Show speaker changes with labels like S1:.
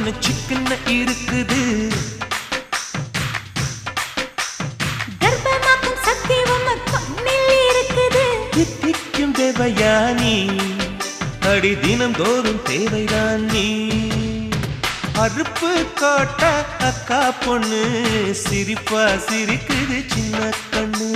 S1: ஒண்ணு சிக்கன இருக்குது.
S2: கர்ப்பமாக்கும் சக்தி உங்க கண்ணில் இருக்குது.
S1: தித்திக்கும் தேவையானி அடி தினம் தோறும் தேவைதான் நீ. அறுப்பு காட்ட அக்கா பொண்ணு சிரிப்பா சிரிக்குது சின்ன கண்ணு.